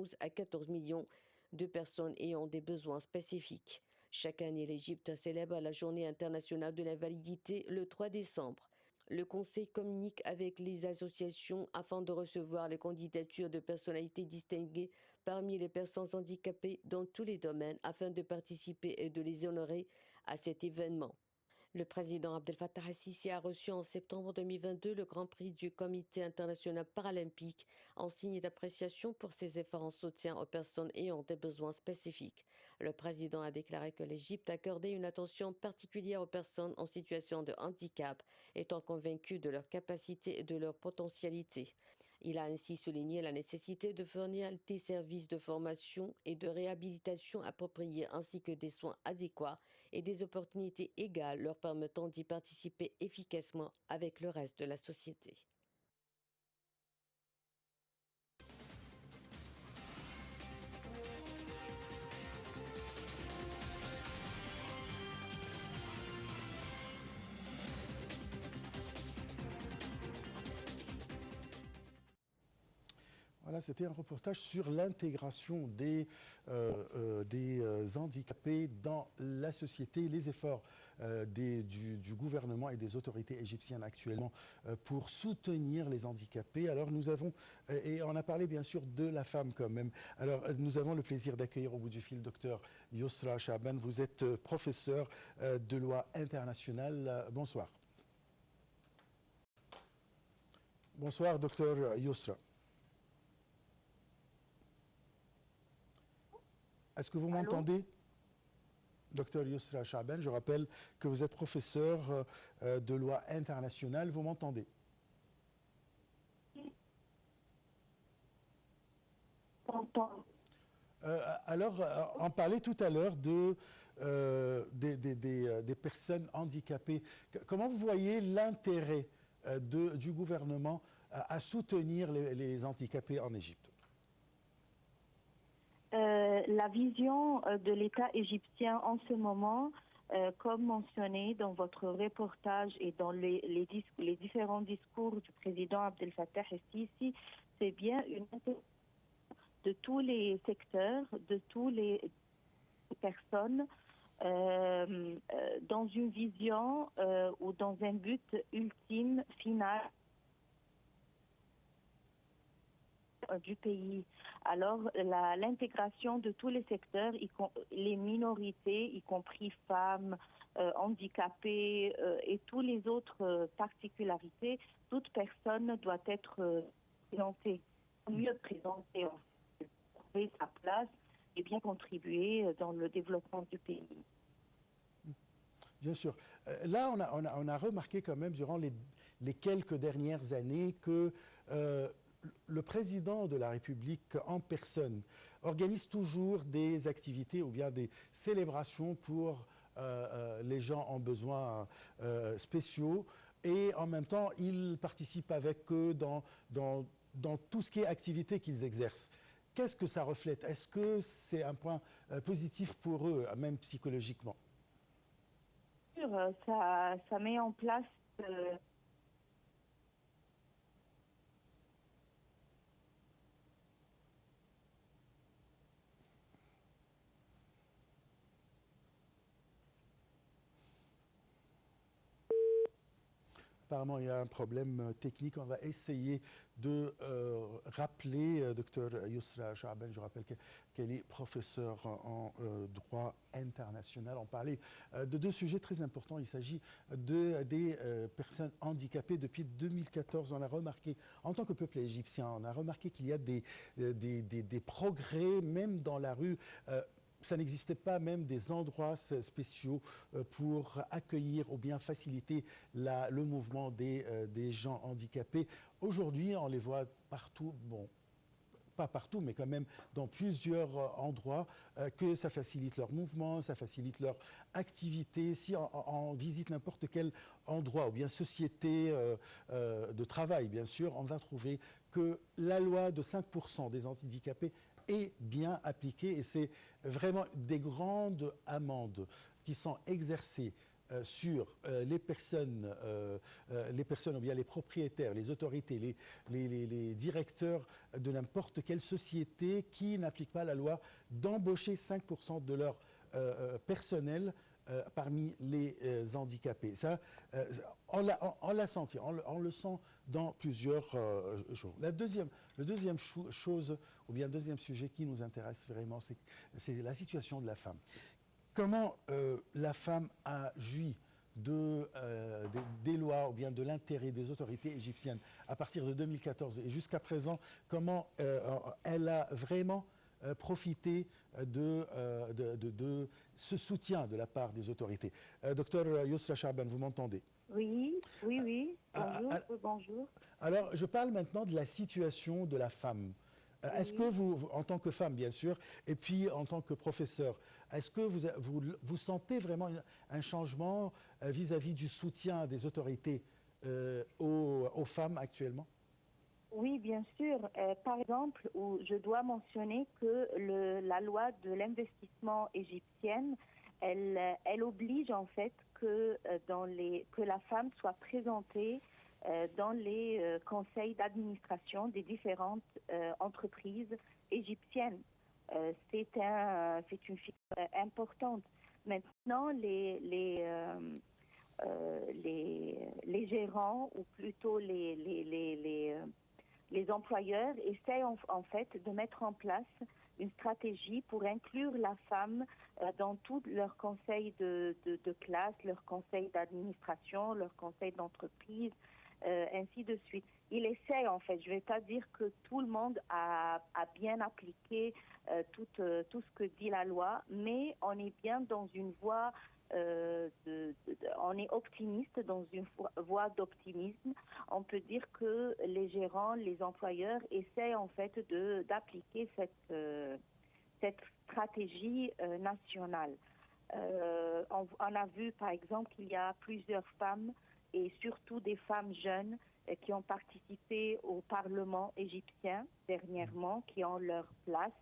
12 à 14 millions de personnes ayant des besoins spécifiques. Chaque année, l'Égypte célèbre la Journée internationale de l'invalidité le 3 décembre. Le Conseil communique avec les associations afin de recevoir les candidatures de personnalités distinguées parmi les personnes handicapées dans tous les domaines afin de participer et de les honorer à cet événement. Le président Abdel Fattah al-Sisi a reçu en septembre 2022 le Grand Prix du Comité international paralympique en signe d'appréciation pour ses efforts en soutien aux personnes ayant des besoins spécifiques. Le président a déclaré que l'Égypte accordait une attention particulière aux personnes en situation de handicap, étant convaincu de leur capacité et de leur potentialité. Il a ainsi souligné la nécessité de fournir des services de formation et de réhabilitation appropriés ainsi que des soins adéquats et des opportunités égales leur permettant d'y participer efficacement avec le reste de la société. Voilà, c'était un reportage sur l'intégration des handicapés dans la société, les efforts du gouvernement et des autorités égyptiennes actuellement pour soutenir les handicapés. Alors nous avons, et on a parlé bien sûr de la femme quand même, alors nous avons le plaisir d'accueillir au bout du fil Dr Yousra Chaaban. Vous êtes professeur de loi internationale. Bonsoir. Bonsoir Dr Yousra. Est-ce que vous m'entendez, Docteur Yousra Chaaban? Je rappelle que vous êtes professeur de loi internationale. Vous m'entendez? Alors, on parlait tout à l'heure des personnes handicapées. Comment vous voyez l'intérêt du gouvernement à soutenir les handicapés en Égypte? La vision de l'État égyptien en ce moment, comme mentionné dans votre reportage et dans les différents discours du président Abdel Fattah el-Sisi, c'est bien une intégration de tous les secteurs, de toutes les personnes, dans une vision ou dans un but ultime, final, du pays. Alors, l'intégration de tous les secteurs, les minorités, y compris femmes, handicapés et tous les autres particularités, toute personne doit être présentée, mieux présentée, trouver sa place et bien contribuer dans le développement du pays. Bien sûr. Là, on a remarqué quand même durant les quelques dernières années que le président de la République en personne organise toujours des activités ou bien des célébrations pour les gens en besoins spéciaux et en même temps, il participe avec eux dans tout ce qui est activité qu'ils exercent. Qu'est-ce que ça reflète? Est-ce que c'est un point positif pour eux, même psychologiquement? Ça met en place Apparemment, il y a un problème technique. On va essayer de rappeler Dr Yousra Chaaban. Je rappelle qu'elle est professeure en droit international. On parlait de deux sujets très importants. Il s'agit des personnes handicapées. Depuis 2014, on a remarqué, en tant que peuple égyptien, on a remarqué qu'il y a des progrès, même dans la rue. Ça n'existait pas même des endroits spéciaux pour accueillir ou bien faciliter le mouvement des gens handicapés. Aujourd'hui, on les voit partout, bon, pas partout, mais quand même dans plusieurs endroits, que ça facilite leur mouvement, ça facilite leur activité. Si on visite n'importe quel endroit, ou bien société de travail, bien sûr, on va trouver que la loi de 5% des handicapés est bien appliquée et c'est vraiment des grandes amendes qui sont exercées sur les personnes ou bien les propriétaires, les autorités, les directeurs de n'importe quelle société qui n'applique pas la loi d'embaucher 5% de leur personnel parmi les handicapés. Ça, on l'a senti, on le sent dans plusieurs jours. Le deuxième chose, ou bien le deuxième sujet qui nous intéresse vraiment, c'est la situation de la femme. Comment la femme a joui des lois ou bien de l'intérêt des autorités égyptiennes à partir de 2014 et jusqu'à présent, comment elle a vraiment profité de ce soutien de la part des autorités. Docteur Yousra Chaaban, vous m'entendez? Oui. Bonjour. Alors, je parle maintenant de la situation de la femme. Est-ce que vous, en tant que femme, bien sûr, et puis en tant que professeur, est-ce que vous sentez vraiment un changement vis-à-vis du soutien des autorités aux femmes actuellement? Oui, bien sûr. Par exemple, je dois mentionner que la loi de l'investissement égyptienne, elle oblige en fait que la femme soit présentée dans les conseils d'administration des différentes entreprises égyptiennes. C'est une figure importante. Maintenant, les gérants, ou plutôt les employeurs, essayent en fait de mettre en place une stratégie pour inclure la femme dans tous leurs conseils de classe, leurs conseils d'administration, leurs conseils d'entreprise, ainsi de suite. Il essaie en fait, je ne vais pas dire que tout le monde a bien appliqué tout ce que dit la loi, mais on est bien dans une voie, on est optimiste, dans une voie d'optimisme. On peut dire que les gérants, les employeurs essaient en fait d'appliquer cette stratégie nationale. On a vu par exemple qu'il y a plusieurs femmes, et surtout des femmes jeunes, qui ont participé au Parlement égyptien dernièrement, qui ont leur place.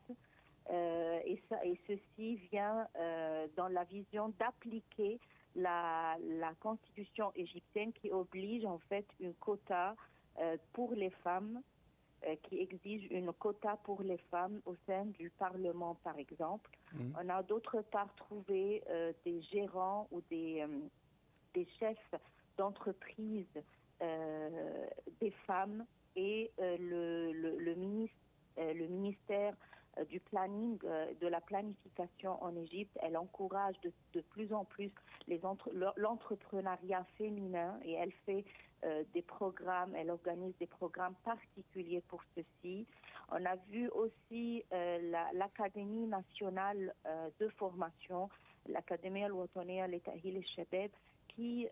Et ceci vient dans la vision d'appliquer la constitution égyptienne, qui oblige en fait une quota pour les femmes, qui exige une quota pour les femmes au sein du Parlement, par exemple. On a d'autre part trouvé des gérants ou des chefs d'entreprise des femmes, et le ministère du planning, de la planification en Égypte, elle encourage de plus en plus l'entrepreneuriat féminin, et elle fait des programmes, elle organise des programmes particuliers pour ceci. On a vu aussi l'Académie nationale de formation, l'Académie al-Wataniya li Ta'hil al-Shabab, qui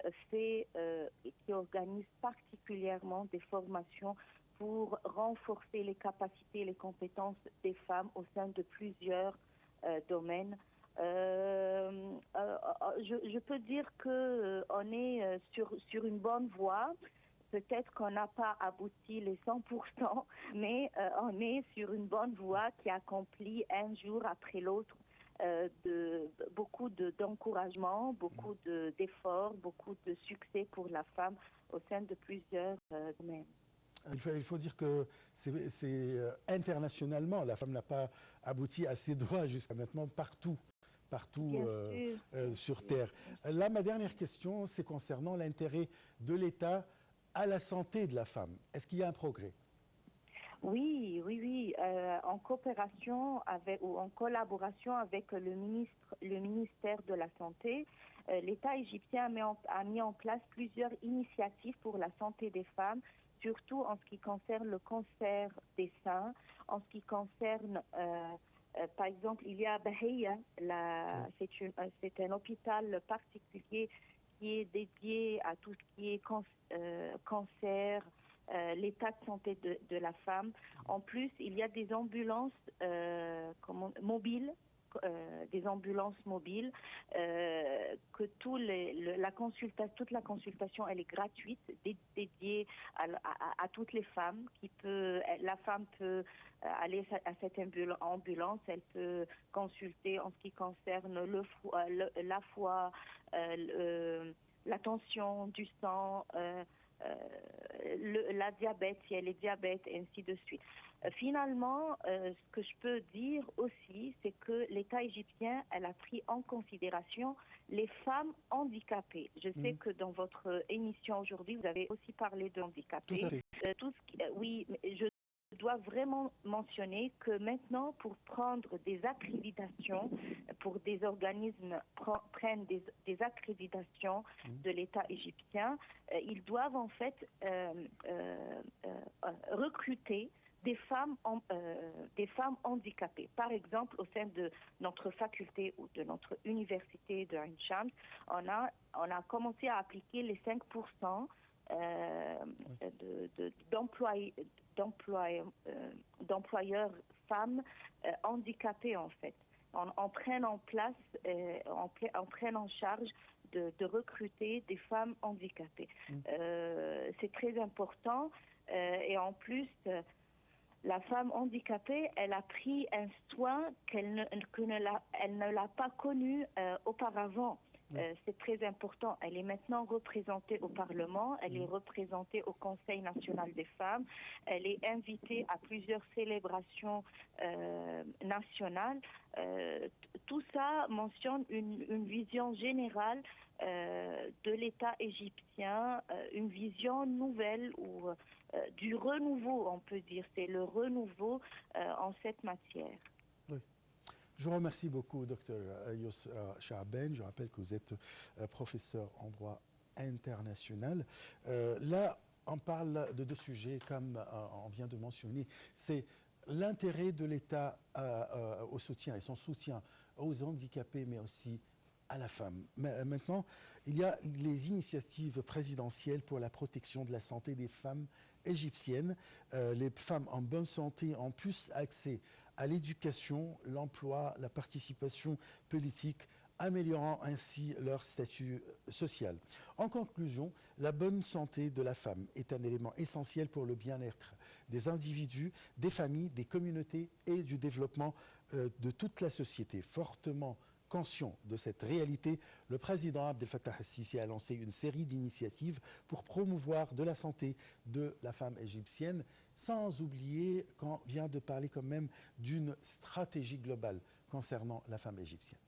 organise particulièrement des formations pour renforcer les capacités et les compétences des femmes au sein de plusieurs domaines. Je peux dire qu'on est sur une bonne voie. Peut-être qu'on n'a pas abouti les 100%, mais on est sur une bonne voie qui accomplit un jour après l'autre beaucoup d'encouragement, beaucoup d'efforts, beaucoup de succès pour la femme au sein de plusieurs domaines. Il faut dire que c'est internationalement, la femme n'a pas abouti à ses droits jusqu'à maintenant partout sur Terre. Là, ma dernière question, c'est concernant l'intérêt de l'État à la santé de la femme. Est-ce qu'il y a un progrès? Oui. En coopération ou en collaboration avec le ministère de la Santé, l'État égyptien a mis en place plusieurs initiatives pour la santé des femmes, surtout en ce qui concerne le cancer des seins, en ce qui concerne, par exemple, il y a Bahiya, c'est un hôpital particulier qui est dédié à tout ce qui est cancer, l'état de santé de la femme. En plus, il y a des ambulances mobiles, des ambulances mobiles, que toute la consultation elle est gratuite, dédiée à toutes les femmes. La femme peut aller à cette ambulance, elle peut consulter en ce qui concerne la foi, la tension du sang, la diabète, si elle est diabète, et ainsi de suite. Finalement, ce que je peux dire aussi, c'est que l'État égyptien, elle a pris en considération les femmes handicapées. Je sais que dans votre émission aujourd'hui, vous avez aussi parlé de handicapés. Tout à fait. Oui, mais je dois vraiment mentionner que maintenant, pour prendre des accréditations, pour des organismes prennent des accréditations de l'État égyptien, ils doivent en fait recruter des femmes handicapées. Par exemple, au sein de notre faculté ou de notre université de Ain Shams, on a commencé à appliquer les 5% d'employeurs femmes handicapées en fait, en prenant en charge de recruter des femmes handicapées. C'est très important et en plus la femme handicapée, elle a pris un soin qu'elle ne l'a pas connu auparavant. C'est très important. Elle est maintenant représentée au Parlement, elle est représentée au Conseil national des femmes, elle est invitée à plusieurs célébrations nationales. Tout ça mentionne une vision générale de l'État égyptien, une vision nouvelle ou du renouveau, on peut dire. C'est le renouveau en cette matière. Oui. Je vous remercie beaucoup, Dr Yousra Chaaben. Je rappelle que vous êtes professeur en droit international. Là, on parle de deux sujets, comme on vient de mentionner. C'est l'intérêt de l'État au soutien et son soutien aux handicapés, mais aussi à la femme. Mais maintenant, il y a les initiatives présidentielles pour la protection de la santé des femmes égyptiennes. Les femmes en bonne santé ont plus accès à l'éducation, l'emploi, la participation politique, améliorant ainsi leur statut social. En conclusion, la bonne santé de la femme est un élément essentiel pour le bien-être des individus, des familles, des communautés et du développement de toute la société. Fortement conscient de cette réalité, le président Abdel Fattah el-Sisi a lancé une série d'initiatives pour promouvoir de la santé de la femme égyptienne, sans oublier qu'on vient de parler quand même d'une stratégie globale concernant la femme égyptienne.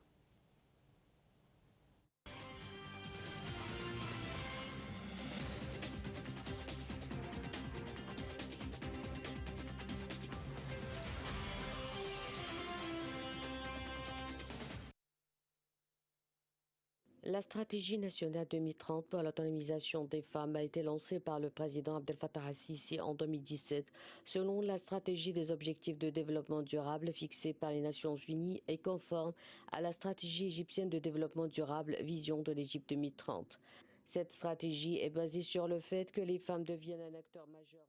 La stratégie nationale 2030 pour l'autonomisation des femmes a été lancée par le président Abdel Fattah el-Sisi en 2017, selon la stratégie des objectifs de développement durable fixée par les Nations Unies et conforme à la stratégie égyptienne de développement durable Vision de l'Égypte 2030. Cette stratégie est basée sur le fait que les femmes deviennent un acteur majeur